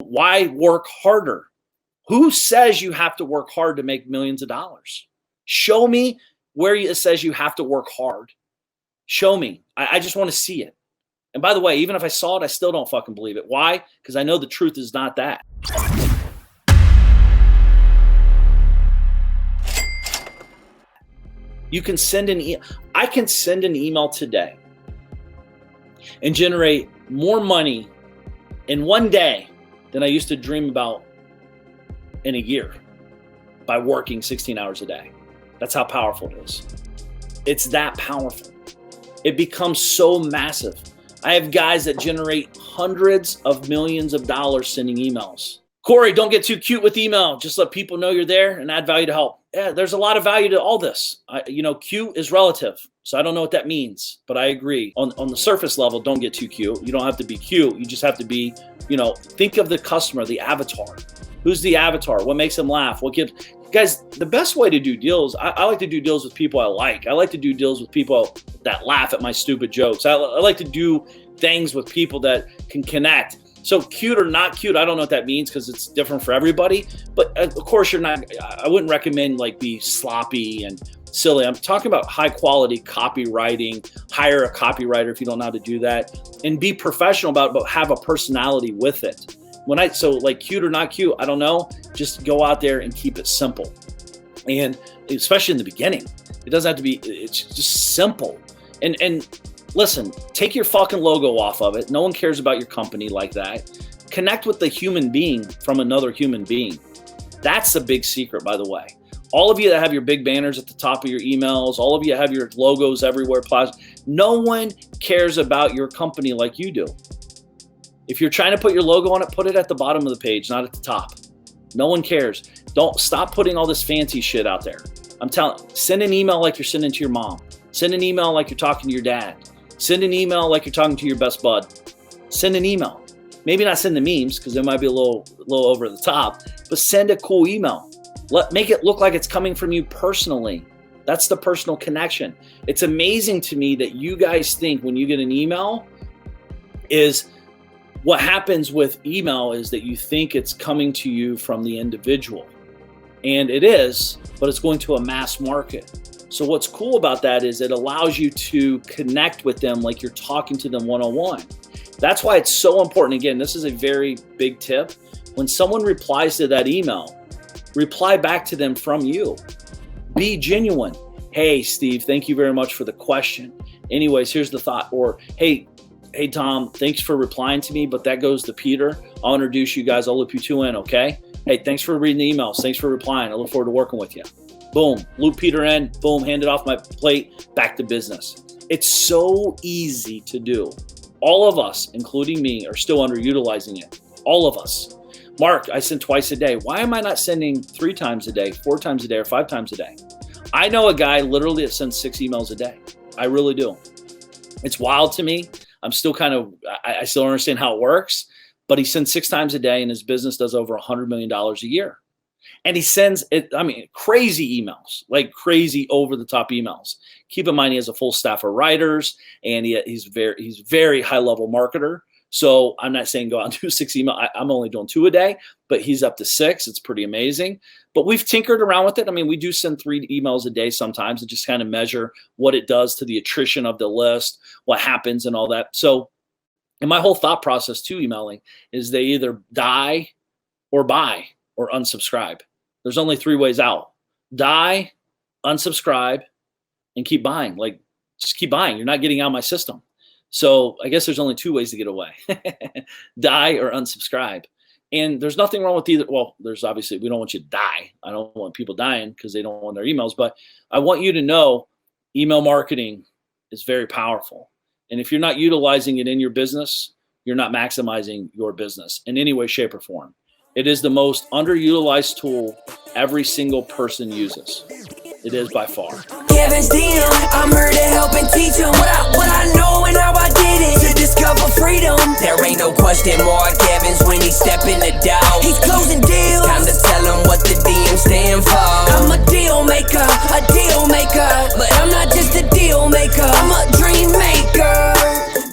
Why work harder? Who says you have to work hard to make millions of dollars? Show me where it says you have to work hard. Show me. I just want to see it. And by the way, even if I saw it, I still don't fucking believe it. Why? Because I know the truth is not that. You can send I can send an email today and generate more money in one day than I used to dream about in a year by working 16 hours a day. That's how powerful it is. It's that powerful. It becomes so massive. I have guys that generate hundreds of millions of dollars sending emails. Corey, don't get too cute with email. Just let people know you're there and add value to help. Yeah, there's a lot of value to all this. Cute is relative. So I don't know what that means, but I agree. On the surface level, don't get too cute. You don't have to be cute. You just have to be, think of the customer, the avatar. Who's the avatar? What makes them laugh? Guys, the best way to do deals, I like to do deals with people I like. I like to do deals with people that laugh at my stupid jokes. I like to do things with people that can connect. So cute or not cute, I don't know what that means because it's different for everybody. But of course, I wouldn't recommend be sloppy and silly. I'm talking about high quality copywriting. Hire a copywriter if you don't know how to do that, and be professional about it, but have a personality with it. Cute or not cute, I don't know. Just go out there and keep it simple. And especially in the beginning, it doesn't have to be, it's just simple. And listen, take your fucking logo off of it. No one cares about your company like that. Connect with the human being from another human being. That's the big secret, by the way. All of you that have your big banners at the top of your emails, all of you have your logos everywhere. No one cares about your company like you do. If you're trying to put your logo on it, put it at the bottom of the page, not at the top. No one cares. Don't stop putting all this fancy shit out there. Send an email like you're sending to your mom. Send an email like you're talking to your dad. Send an email like you're talking to your best bud. Send an email. Maybe not send the memes because they might be a little over the top, but send a cool email. Make it look like it's coming from you personally. That's the personal connection. It's amazing to me that you guys think when you get an email is what happens with email is that you think it's coming to you from the individual. And it is, but it's going to a mass market. So what's cool about that is it allows you to connect with them like you're talking to them one-on-one. That's why it's so important. Again, this is a very big tip. When someone replies to that email, reply back to them from you. Be genuine. Hey, Steve, thank you very much for the question. Anyways, here's the thought. Or, hey, Tom, thanks for replying to me, but that goes to Peter. I'll introduce you guys. I'll loop you two in, okay? Hey, thanks for reading the emails. Thanks for replying. I look forward to working with you. Boom, loop Peter in. Boom, hand it off my plate, back to business. It's so easy to do. All of us, including me, are still underutilizing it. All of us. Mark, I send twice a day. Why am I not sending 3 times a day, 4 times a day, or 5 times a day? I know a guy literally that sends 6 emails a day. I really do. It's wild to me. I'm still I still don't understand how it works, but he sends 6 times a day and his business does over $100 million a year. And he sends crazy emails, like crazy over the top emails. Keep in mind, he has a full staff of writers and he's very high level marketer. So I'm not saying go out and do 6 emails. I'm only doing 2 a day, but he's up to 6. It's pretty amazing. But we've tinkered around with it. We do send 3 emails a day sometimes and just kind of measure what it does to the attrition of the list, what happens and all that. So, and my whole thought process to emailing is they either die or buy or unsubscribe. There's only 3 ways out. Die, unsubscribe, and keep buying. Just keep buying. You're not getting out of my system. So I guess there's only 2 ways to get away. Die or unsubscribe. And there's nothing wrong with either. Well, there's obviously, we don't want you to die. I don't want people dying because they don't want their emails. But I want you to know email marketing is very powerful. And if you're not utilizing it in your business, you're not maximizing your business in any way, shape, or form. It is the most underutilized tool every single person uses. It is by far. Kevin's DM, I'm here to help and teach him what I know and how I did it to discover freedom. There ain't no question more Kevin's when he step in the door. He's closing deals. Time to tell him what the DM stand for.